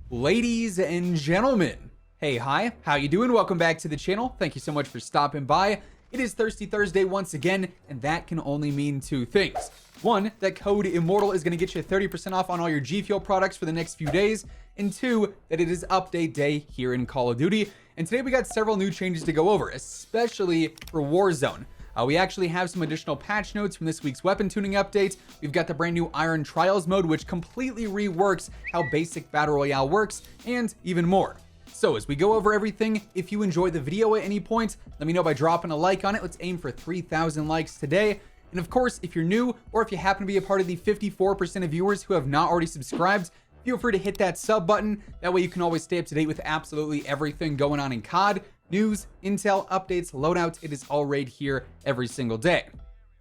Ladies and gentlemen, hey, hi, how you doing? Welcome back to the channel. Thank you so much for stopping by. It is Thirsty Thursday once again, and that can only mean two things. One, that code WHosImmortal is going to get you 30% off on all your G Fuel products for the next few days. And two, that it is update day here in Call of Duty. And today we got several new changes to go over, especially for Warzone. We actually have some additional patch notes from this week's weapon tuning update. We've got the brand new Iron Trials mode, which completely reworks how basic Battle Royale works, and even more. So as we go over everything, if you enjoyed the video at any point, let me know by dropping a like on it. Let's aim for 3,000 likes today. And of course, if you're new, or if you happen to be a part of the 54% of viewers who have not already subscribed, feel free to hit that sub button. That way you can always stay up to date with absolutely everything going on in COD. News, intel, updates, loadouts, it is all right here every single day.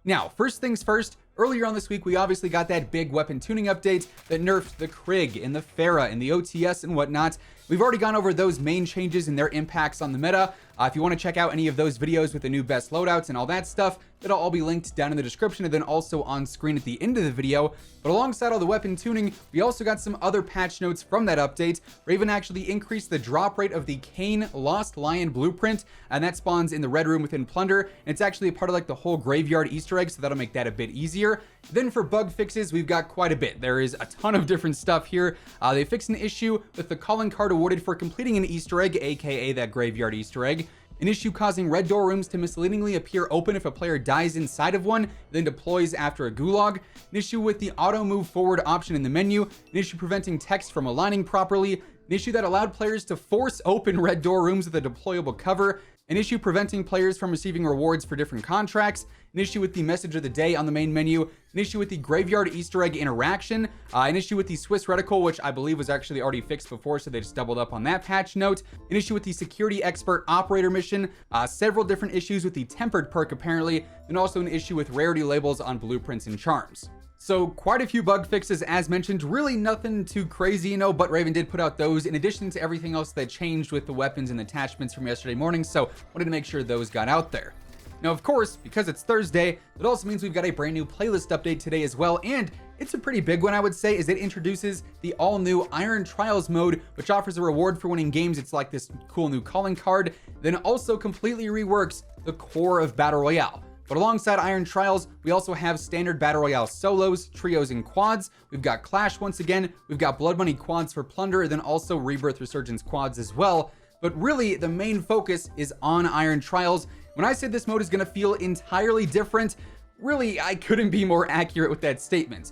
Now, first things first, earlier on this week, we obviously got that big weapon tuning update that nerfed the Krig and the Farah and the OTS and whatnot. We've already gone over those main changes and their impacts on the meta. If you want to check out any of those videos with the new best loadouts and all that stuff, that'll all be linked down in the description and then also on screen at the end of the video. But alongside all the weapon tuning, we also got some other patch notes from that update. Raven actually increased the drop rate of the Kane Lost Lion blueprint, and that spawns in the red room within Plunder. And it's actually a part of like the whole graveyard Easter egg, so that'll make that a bit easier. Then for bug fixes, we've got quite a bit. There is a ton of different stuff here. They fixed an issue with the calling card awarded for completing an Easter egg, aka that graveyard Easter egg. An issue causing red door rooms to misleadingly appear open if a player dies inside of one, then deploys after a gulag. An issue with the auto move forward option in the menu. An issue preventing text from aligning properly. An issue that allowed players to force open red door rooms with a deployable cover. An issue preventing players from receiving rewards for different contracts. An issue with the message of the day on the main menu. An issue with the graveyard Easter egg interaction. An issue with the Swiss reticle, which I believe was actually already fixed before, so they just doubled up on that patch note. An issue with the security expert operator mission. Several different issues with the tempered perk apparently. And also an issue with rarity labels on blueprints and charms. So quite a few bug fixes as mentioned, really nothing too crazy, but Raven did put out those in addition to everything else that changed with the weapons and attachments from yesterday morning, so wanted to make sure those got out there. Now, of course, because it's Thursday, it also means we've got a brand new playlist update today as well, and it's a pretty big one, I would say, as it introduces the all-new Iron Trials mode, which offers a reward for winning games. It's like this cool new calling card, then also completely reworks the core of Battle Royale. But alongside Iron Trials, we also have standard Battle Royale solos, trios, and quads. We've got Clash once again. We've got Blood Money quads for Plunder, then also Rebirth Resurgence quads as well. But really, the main focus is on Iron Trials. When I said this mode is going to feel entirely different, really, I couldn't be more accurate with that statement.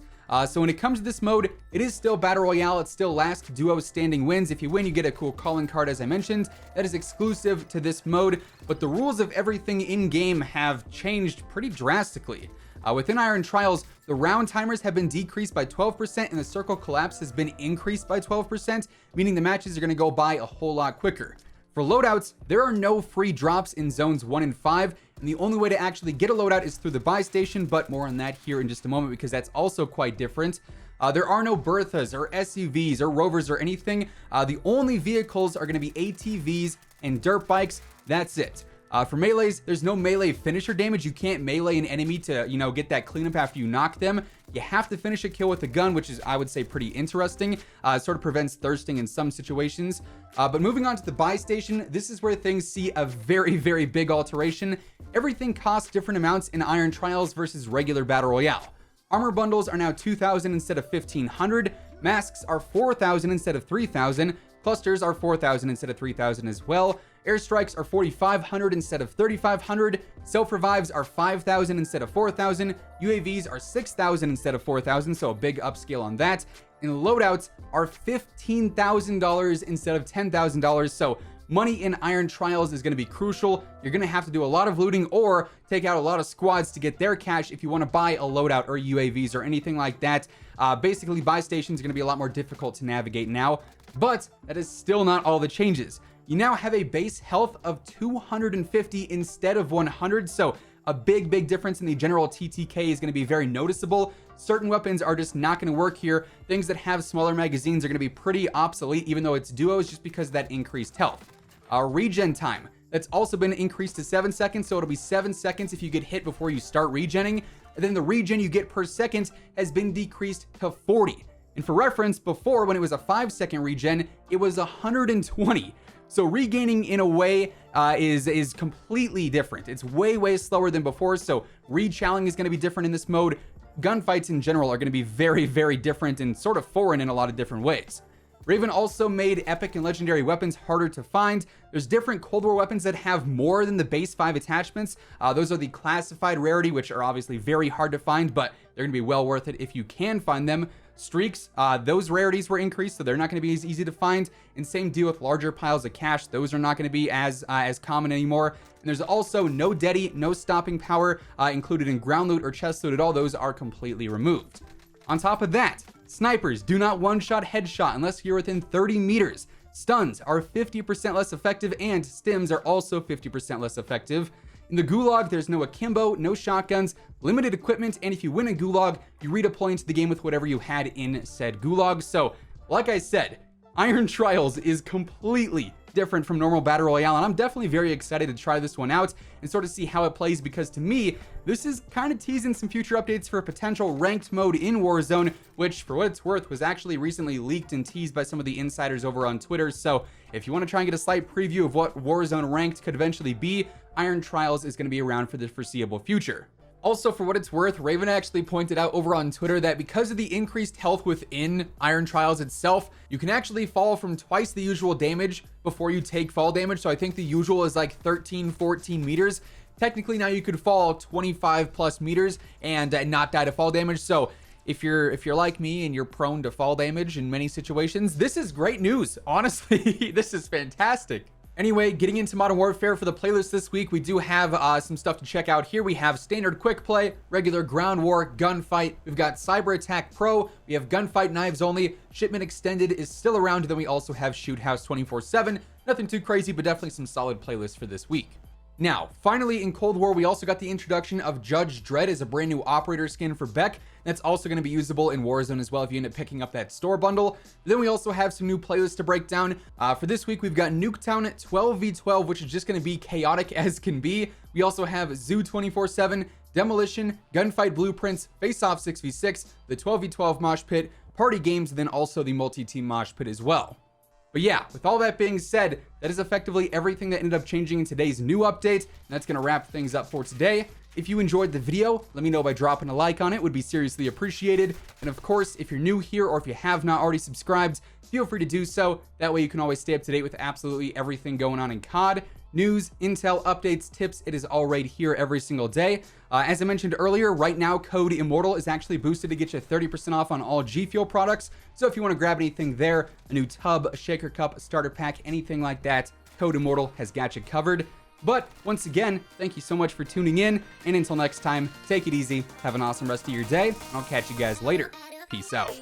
So when it comes to this mode, it is still Battle Royale. It's still last duo standing wins. If you win, you get a cool calling card, as I mentioned. That is exclusive to this mode, but the rules of everything in game have changed pretty drastically. Within Iron Trials, the round timers have been decreased by 12% and the circle collapse has been increased by 12%, meaning the matches are going to go by a whole lot quicker. For loadouts, there are no free drops in zones 1 and 5, and the only way to actually get a loadout is through the buy station, but more on that here in just a moment because that's also quite different. There are no Berthas or SUVs or Rovers or anything. The only vehicles are going to be ATVs and dirt bikes. That's it. For melees, there's no melee finisher damage. You can't melee an enemy to, get that cleanup after you knock them. You have to finish a kill with a gun, which is, I would say, pretty interesting. It sort of prevents thirsting in some situations. But moving on to the buy station, this is where things see a very, very big alteration. Everything costs different amounts in Iron Trials versus regular Battle Royale. Armor bundles are now 2,000 instead of 1,500. Masks are 4,000 instead of 3,000. Clusters are 4,000 instead of 3,000 as well. Airstrikes are 4,500 instead of 3,500. Self-revives are 5,000 instead of 4,000. UAVs are 6,000 instead of 4,000, so a big upscale on that. And loadouts are $15,000 instead of $10,000, so money in Iron Trials is going to be crucial. You're going to have to do a lot of looting or take out a lot of squads to get their cash if you want to buy a loadout or UAVs or anything like that. Basically, buy stations are going to be a lot more difficult to navigate now, but that is still not all the changes. You now have a base health of 250 instead of 100, so a big difference in the general TTK is going to be very noticeable. Certain weapons are just not going to work here. Things that have smaller magazines are going to be pretty obsolete, even though it's duos, just because of that increased health. Regen time, that's also been increased to 7 seconds, so it'll be 7 seconds if you get hit before you start regenning. And then the regen you get per second has been decreased to 40. And for reference, before, when it was a 5-second regen, it was 120. So regaining in a way is completely different. It's way slower than before, so re-challenging is going to be different in this mode. Gunfights in general are going to be very different and sort of foreign in a lot of different ways. Raven also made epic and legendary weapons harder to find. There's different Cold War weapons that have more than the base 5 attachments. Those are the classified rarity, which are obviously very hard to find, but they're going to be well worth it if you can find them. Streaks, those rarities were increased, so they're not going to be as easy to find. And same deal with larger piles of cash. Those are not going to be as common anymore. And there's also no deady, no stopping power included in ground loot or chest loot at all. Those are completely removed. On top of that, snipers do not one-shot headshot unless you're within 30 meters. Stuns are 50% less effective, and stims are also 50% less effective. In the Gulag, there's no akimbo, no shotguns, limited equipment, and if you win a Gulag, you redeploy into the game with whatever you had in said Gulag. So, like I said, Iron Trials is completely different from normal Battle Royale, and I'm definitely very excited to try this one out and sort of see how it plays, because to me, this is kind of teasing some future updates for a potential ranked mode in Warzone, which, for what it's worth, was actually recently leaked and teased by some of the insiders over on Twitter. So if you want to try and get a slight preview of what Warzone Ranked could eventually be, Iron Trials is going to be around for the foreseeable future. Also, for what it's worth, Raven actually pointed out over on Twitter that because of the increased health within Iron Trials itself, you can actually fall from twice the usual damage before you take fall damage. So I think the usual is like 13-14 meters. Technically now you could fall 25 plus meters and not die to fall damage. So if you're like me and you're prone to fall damage in many situations, this is great news. Honestly, this is fantastic. Anyway, getting into Modern Warfare for the playlist this week, we do have some stuff to check out here. We have Standard Quick Play, Regular Ground War, Gunfight. We've got Cyber Attack Pro. We have Gunfight Knives Only. Shipment Extended is still around. Then we also have Shoot House 24/7. Nothing too crazy, but definitely some solid playlists for this week. Now, finally in Cold War, we also got the introduction of Judge Dredd as a brand new operator skin for Beck. That's also going to be usable in Warzone as well if you end up picking up that store bundle. Then we also have some new playlists to break down. For this week, we've got Nuketown 12v12, which is just going to be chaotic as can be. We also have Zoo 24/7, Demolition, Gunfight Blueprints, Face Off 6v6, the 12v12 Mosh Pit, Party Games, and then also the Multi-Team Mosh Pit as well. But yeah, with all that being said, that is effectively everything that ended up changing in today's new update. And that's going to wrap things up for today. If you enjoyed the video, let me know by dropping a like on it. Would be seriously appreciated. And of course, if you're new here or if you have not already subscribed, feel free to do so. That way you can always stay up to date with absolutely everything going on in COD. News, intel, updates, tips, it is all right here every single day. As I mentioned earlier, right now, Code Immortal is actually boosted to get you 30% off on all G Fuel products. So if you want to grab anything there, a new tub, a shaker cup, a starter pack, anything like that, Code Immortal has got you covered. But once again, thank you so much for tuning in. And until next time, take it easy. Have an awesome rest of your day. And I'll catch you guys later. Peace out.